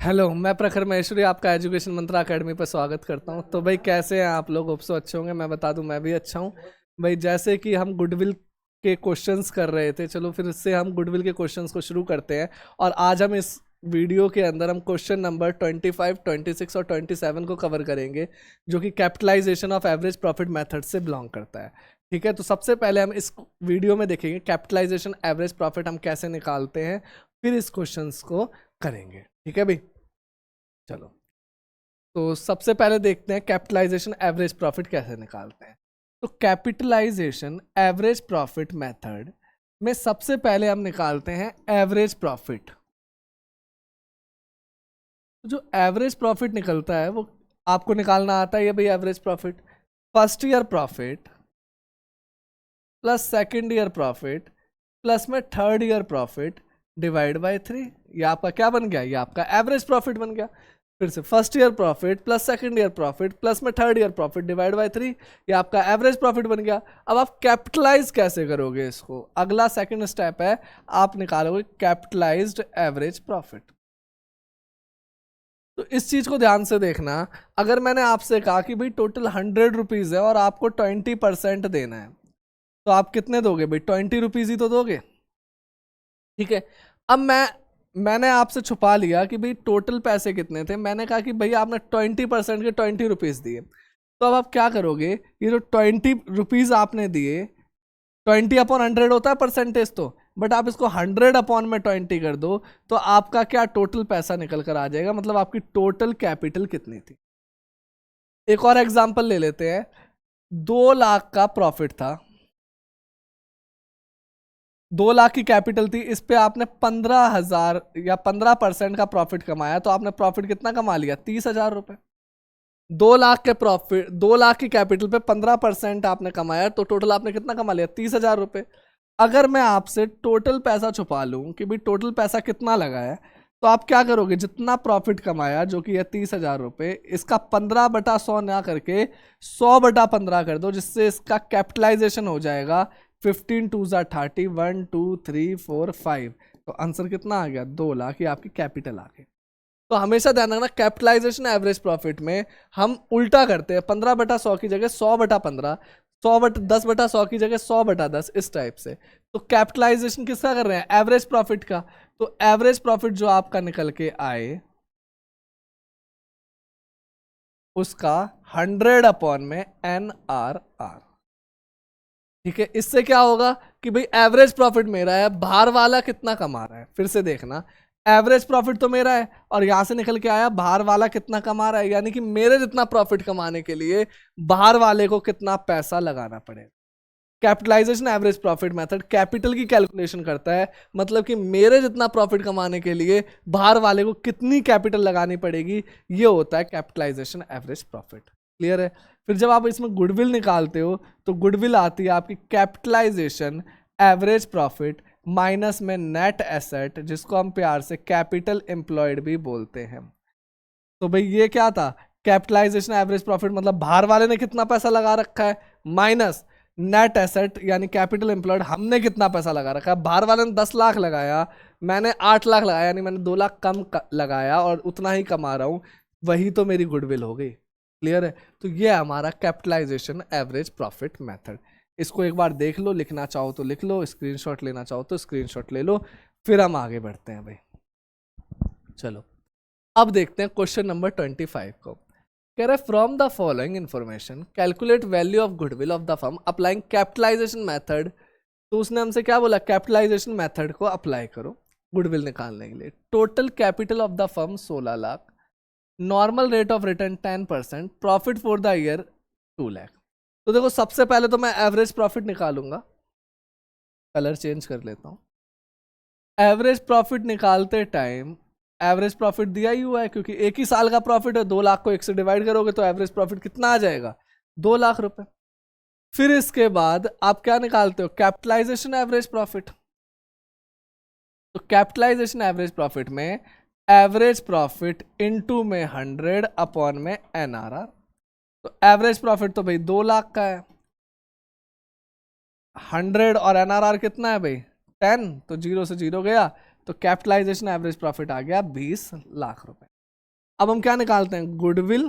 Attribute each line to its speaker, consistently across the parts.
Speaker 1: Hello, मैं प्रखर महेश्वरी आपका एजुकेशन मंत्रा एकेडमी पर स्वागत करता हूं। तो भाई कैसे हैं आप लोग? होप सो अच्छे होंगे। मैं बता दूं मैं भी अच्छा हूं। भाई जैसे कि हम गुडविल के क्वेश्चंस कर रहे थे, चलो फिर इससे हम गुडविल के क्वेश्चंस को शुरू करते हैं। और आज हम इस वीडियो के अंदर हम क्वेश्चन नंबर 25, 26 और 27 को कवर करेंगे, जो कि capitalisation of average profit method से बिलोंग करता है। ठीक है, तो सबसे पहले हम इस वीडियो में देखेंगे कैपिटलाइजेशन एवरेज प्रॉफिट हम कैसे निकालते हैं, फिर इस क्वेश्चंस को करेंगे। ठीक है भाई, चलो। तो सबसे पहले देखते हैं कैपिटलाइजेशन एवरेज प्रॉफिट कैसे निकालते हैं। तो कैपिटलाइजेशन एवरेज प्रॉफिट मेथड में सबसे पहले हम निकालते हैं एवरेज प्रॉफिट। तो जो एवरेज प्रॉफिट निकलता है वो आपको निकालना आता है भाई। Average profit first year profit plus second year profit plus में third year profit divide by 3। ये आपका क्या बन गया? ये आपका एवरेज प्रॉफिट बन गया। फिर से first year profit plus second year profit plus में third year profit divide by 3, ये आपका एवरेज प्रॉफिट बन गया। अब आप कैपिटलाइज कैसे करोगे इसको? अगला सेकंड स्टेप है, आप निकालोगे कैपिटलाइज्ड एवरेज प्रॉफिट। तो इस चीज को ध्यान से देखना। अगर मैंने आपसे कहा कि भाई टोटल 100 रुपीज है और आपको 20% देना है, तो आप कितने दोगे भाई? 20 रुपीज ही तो दोगे। ठीक है। अब मैंने आपसे छुपा लिया कि भाई टोटल पैसे कितने थे। मैंने कहा कि भाई आपने 20% के 20 रुपीज दिए। तो अब आप क्या करोगे? ये जो 20 रुपीज आपने दिए, 20/100 होता है परसेंटेज तो, बट आप इसको 100/20 कर दो, तो आपका क्या टोटल पैसा निकल कर आ जाएगा, मतलब आपकी टोटल कैपिटल कितनी थी। एक और एग्जांपल ले लेते हैं। 2 लाख का प्रॉफिट था, 2 लाख की कैपिटल थी, इस पे आपने 15,000 या 15% का प्रॉफिट कमाया, तो आपने प्रॉफिट कितना कमा लिया? 30,000 रुपए। 2 लाख के प्रॉफिट, 2 लाख की कैपिटल पे 15% आपने कमाया, तो टोटल आपने कितना कमा लिया? 30,000 रुपए। अगर मैं आपसे टोटल पैसा छुपा लूं कि भाई टोटल पैसा कितना लगा है, तो आप क्या करोगे? जितना प्रॉफिट कमाया जो कि है 30,000 रुपए, इसका 15/100 ना करके 100/15 कर दो, जिससे इसका कैपिटलाइजेशन हो जाएगा 15×2 = 30, 1 2 3 4 5। तो आंसर कितना आ गया? 2 लाख। ये आपकी कैपिटल आ गई। तो हमेशा ध्यान रखना, कैपिटलाइजेशन एवरेज प्रॉफिट में हम उल्टा करते हैं। 15/100 की जगह 100/15, 10/100 की जगह 100/10, इस टाइप से। तो कैपिटलाइजेशन किसका कर रहे हैं? एवरेज प्रॉफिट का। तो एवरेज प्रॉफिट जो आपका निकल के आए, उसका 100/NRR। ठीक है, इससे क्या होगा कि भाई एवरेज प्रॉफिट मेरा है, बाहर वाला कितना कमा रहा है। फिर से देखना, एवरेज प्रॉफिट तो मेरा है और यहां से निकल के आया बाहर वाला कितना कमा रहा है, यानी कि मेरे जितना प्रॉफिट कमाने के लिए बाहर वाले को कितना पैसा लगाना पड़ेगा। Capitalisation average profit method capital की कैलकुलेशन करता है, मतलब कि मेरे जितना प्रॉफिट कमाने के लिए बाहर वाले को कितनी कैपिटल लगानी पड़ेगी, ये होता है कैपिटलाइजेशन एवरेज प्रॉफिट। क्लियर है? फिर जब आप इसमें गुडविल निकालते हो, तो गुडविल आती है आपकी कैपिटलाइजेशन एवरेज प्रॉफिट माइनस में नेट एसेट, जिसको हम प्यार से कैपिटल एम्प्लॉयड भी बोलते हैं। तो भाई ये क्या था? कैपिटलाइजेशन एवरेज प्रॉफिट मतलब बाहर वाले ने कितना पैसा लगा रखा है, माइनस नेट एसेट यानी कैपिटल एम्प्लॉयड हमने कितना पैसा लगा रखा है। बाहर वाले ने 10 लाख लगाया, मैंने 8 लाख लगाया, यानी मैंने 2 लाख कम लगाया और उतना ही कमा रहा हूं, वही तो मेरी गुडविल हो गई। क्लियर है? तो ये हमारा कैपिटलाइजेशन एवरेज प्रॉफिट मेथड। इसको एक बार देख लो, लिखना चाहो तो लिख लो, स्क्रीनशॉट लेना चाहो तो स्क्रीनशॉट ले लो। फिर हम आगे बढ़ते हैं भाई। चलो, अब देखते हैं क्वेश्चन नंबर 25 को। कह रहा है from the following information calculate value of goodwill of the firm applying capitalisation method. तो उसने हमसे क्या बोला? कैपिटलाइजेशन मेथड को अप्लाई करो गुडविल निकालने के लिए। Total capital of the firm 16 lakh, normal rate of return 10%, profit for the year 2 lakh. तो देखो, सबसे पहले तो मैं एवरेज प्रॉफिट निकालूंगा। कलर चेंज कर लेता हूं। एवरेज प्रॉफिट निकालते टाइम एवरेज प्रॉफिट दिया ही हुआ है, क्योंकि एक ही साल का प्रॉफिट है। 2 लाख को 1 से डिवाइड करोगे तो एवरेज प्रॉफिट कितना आ जाएगा? 2 लाख रुपए। फिर इसके बाद आप क्या निकालते हो? Capitalisation average profit. तो कैपिटलाइजेशन एवरेज प्रॉफिट में एवरेज प्रॉफिट इनटू में 100 में NRR। तो एवरेज प्रॉफिट तो भाई 2 लाख का है, 100 और NRR कितना है भाई? 10। तो 0 से 0 गया, तो कैपिटलाइजेशन एवरेज प्रॉफिट आ गया 20 लाख रुपए। अब हम क्या निकालते हैं, गुडविल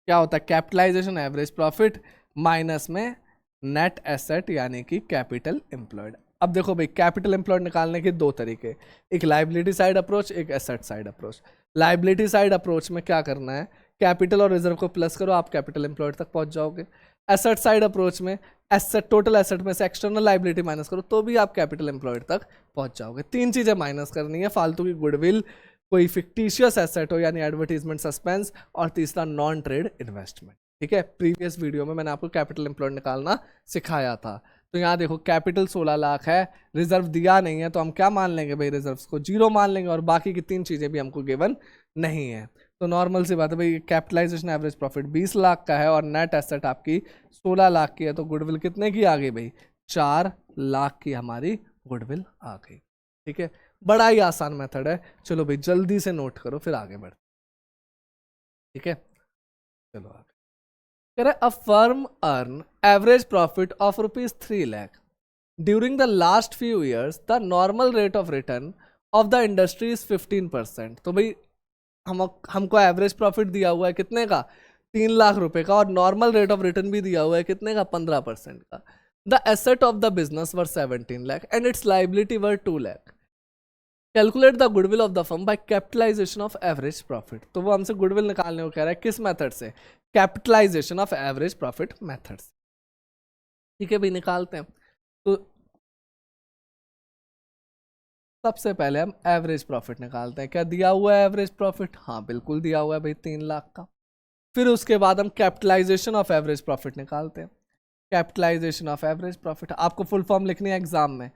Speaker 1: क्या होता है, कैपिटलाइजेशन एवरेज प्रॉफिट माइनस में नेट एसेट यानी कि कैपिटल एम्प्लॉयड। अब देखो भाई, कैपिटल एम्प्लॉयड निकालने के दो तरीके, एक लाइबिलिटी साइड अप्रोच, एक asset side approach. Liability side approach में क्या करना है, कैपिटल और रिजर्व को प्लस करो, आप कैपिटल एम्प्लॉयड तक पहुंच जाओगे। एसेट साइड अप्रोच में एसेट, टोटल एसेट में से एक्सटर्नल लाइबिलिटी माइनस करो तो भी आप कैपिटल एम्प्लॉयड तक पहुंच जाओगे। तीन चीजें माइनस करनी है, फालतू की गुडविल, कोई फिक्टिशियस एसेट हो यानी एडवर्टीजमेंट सस्पेंस, और तीसरा नॉन ट्रेड इन्वेस्टमेंट। ठीक है, प्रीवियस वीडियो में मैंने आपको कैपिटल एम्प्लॉयड निकालना सिखाया था। तो यहाँ देखो कैपिटल 16 लाख है, रिजर्व दिया नहीं है, तो हम क्या मान लेंगे भाई, रिजर्व्स को जीरो मान लेंगे, और बाकी की तीन चीजें भी हमको गिवन नहीं है। तो नॉर्मल सी बात है भाई, कैपिटलाइजेशन एवरेज प्रॉफिट 20 लाख का है और नेट एसेट आपकी 16 लाख की है, तो गुडविल कितने की आ गई भाई, 4 लाख की हमारी गुडविल आ गई। ठीक है, बड़ा ही आसान मेथड है। चलो भाई जल्दी से नोट करो फिर आगे बढ़। ठीक है, चलो आगे कह रहे, a firm earn average profit of ₹3 lakh during the last few years, the normal rate of return of the industry is 15%। तो भाई हमको एवरेज प्रॉफिट दिया हुआ है कितने का, 3 लाख रुपए का, और नॉर्मल रेट ऑफ रिटर्न भी दिया हुआ है कितने का, 15% का। The asset of the business were 17 lakh and its liability were 2 lakh. Calculate the goodwill of the firm by capitalisation of average profit. तो वो हमसे गुडविल निकालने को कह रहा है, किस मेथड से, capitalisation of average profit method से। ठीक है भाई, निकालते हैं। तो सबसे पहले हम एवरेज प्रॉफिट निकालते हैं। क्या दिया हुआ है एवरेज प्रॉफिट, हाँ बिल्कुल दिया हुआ है भाई, 3 लाख का। फिर उसके बाद हम कैपिटलाइजेशन ऑफ एवरेज प्रॉफिट निकालते हैं। कैपिटलाइजेशन ऑफ एवरेज प्रॉफिट आपको फुल फॉर्म लिखनी है एग्जाम में,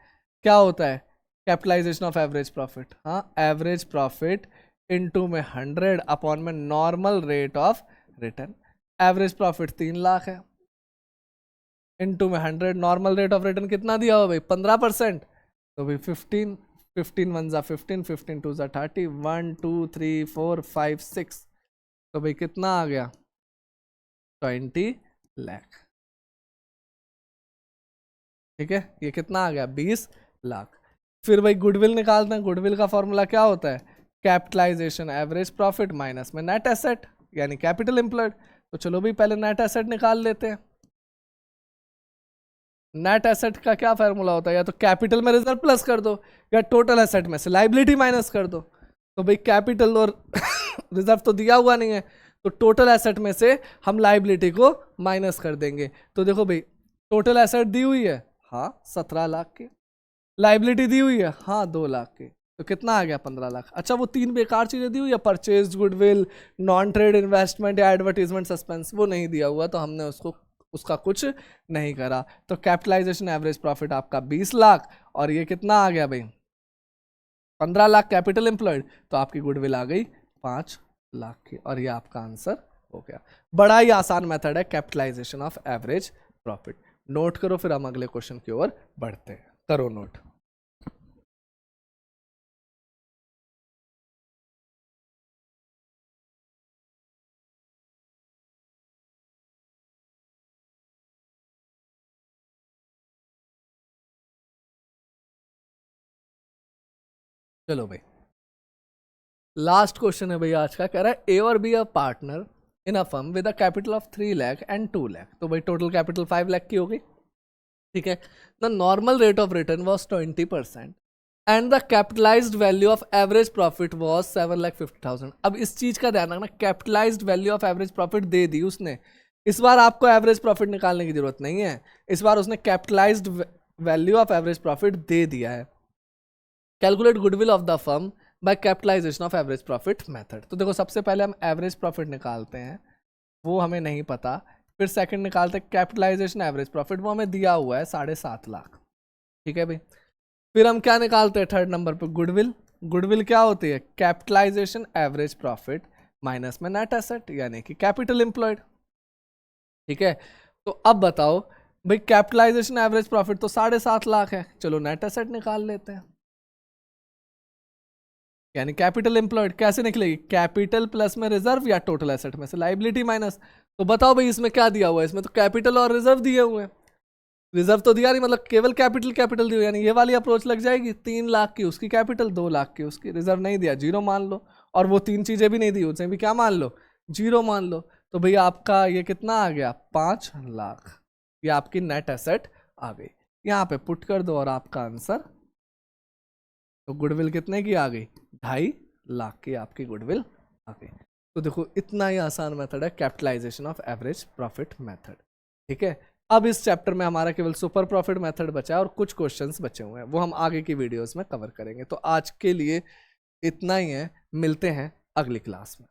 Speaker 1: क्या होता है कैपिटलाइजेशन ऑफ एवरेज प्रॉफिट, हाँ एवरेज प्रॉफिट इनटू में 100 अपॉन में normal rate of return. Average profit 3 lakh है, इनटू में 100, नॉर्मल रेट ऑफ रिटर्न कितना दिया हुआ भाई, 15%। तो भाई 15, 15 1 जा 15, 15 2 जा 30, 1 2 3 4 5 6, तो भाई कितना आ गया, 20 लाख। ठीक है, ये कितना आ गया, 20 लाख। फिर भाई गुडविल निकालते हैं। गुडविल का फॉर्मूला क्या होता है, कैपिटलाइजेशन एवरेज प्रॉफिट माइनस में नेट एसेट यानी कैपिटल एम्प्लॉयड। तो चलो भाई पहले नेट एसेट निकाल लेते हैं। नेट एसेट का क्या फार्मूला होता है, या तो कैपिटल में रिजर्व प्लस कर दो, या टोटल एसेट में से लाइबिलिटी माइनस कर दो। तो भाई कैपिटल और रिजर्व तो दिया हुआ नहीं है, तो टोटल एसेट में से हम लाइबिलिटी को माइनस कर देंगे। तो देखो भाई टोटल एसेट दी हुई है, हाँ 17 लाख की, लाइबिलिटी दी हुई है, हाँ 2 लाख की, तो कितना आ गया, 15 लाख। अच्छा वो 3 बेकार चीजें दी हुई है, purchase goodwill, non trade investment या एडवर्टीजमेंट सस्पेंस, वो नहीं दिया हुआ, तो हमने उसका कुछ नहीं करा। तो कैपिटलाइजेशन एवरेज प्रॉफिट आपका 20 लाख, और ये कितना आ गया भाई, 15 लाख कैपिटल एम्प्लॉयड, तो आपकी गुडविल आ गई 5 लाख की, और ये आपका आंसर हो गया। बड़ा ही आसान मेथड है capitalisation of average profit. Note करो, फिर हम अगले क्वेश्चन की ओर बढ़ते हैं। करो नोट। चलो भाई लास्ट क्वेश्चन है भाई आज का, कह रहा है ए और be a partner in a firm with a capital of 3 lakh and 2 lakh. तो भाई टोटल कैपिटल 5 लाख की हो गई। ठीक है, the normal rate of return was 20% and the capitalized value of average profit was 7,50,000। अब इस चीज का ध्यान रखना, capitalized value of average profit दे दी उसने, इस बार आपको एवरेज प्रॉफिट निकालने की जरूरत नहीं है, इस बार उसने capitalized value of average profit दे दिया है। Calculate goodwill of the firm by capitalisation of average profit method. तो देखो सबसे पहले हम एवरेज प्रॉफिट निकालते हैं, वो हमें नहीं पता। फिर सेकंड निकालते हैं कैपिटलाइजेशन एवरेज प्रॉफिट, वो हमें दिया हुआ है 7.5 लाख। ठीक है भाई, फिर हम क्या निकालते हैं थर्ड नंबर पे, गुडविल। गुडविल क्या होती है, कैपिटलाइजेशन एवरेज प्रॉफिट माइनस में नेट एसेट यानी कि कैपिटल एम्प्लॉयड। ठीक है, तो अब बताओ भाई कैपिटलाइजेशन एवरेज प्रॉफिट तो 7.5 लाख है, चलो नेट एसेट निकाल लेते हैं, यानी कैपिटल एम्प्लॉयड कैसे निकलेगी, कैपिटल प्लस में रिजर्व या टोटल एसेट में से लाइबिलिटी माइनस। तो बताओ भाई इसमें क्या दिया हुआ है, इसमें तो कैपिटल और रिजर्व दिए हुए हैं, रिजर्व तो दिया नहीं, मतलब केवल कैपिटल कैपिटल दी, यानी ये वाली अप्रोच लग जाएगी। 3 लाख की उसकी कैपिटल, 2 लाख की उसकी। रिजर्व नहीं दिया, 0 मान लो। और वो 3 चीजें भी नहीं दी, उसे भी क्या मान लो, 0 मान लो। तो भैया आपका ये कितना आ गया, 5 लाख। ये आपकी नेट एसेट आ गई। यहाँ पे पुट कर दो और आपका आंसर, तो गुडविल कितने की आ गई, 2.5 लाख की आपकी गुडविल आ गई। तो देखो इतना ही आसान मेथड है capitalisation of average profit method. ठीक है, अब इस चैप्टर में हमारा केवल सुपर प्रॉफिट मेथड बचा है और कुछ क्वेश्चंस बचे हुए हैं, वो हम आगे की वीडियोस में कवर करेंगे। तो आज के लिए इतना ही है, मिलते हैं अगली क्लास में।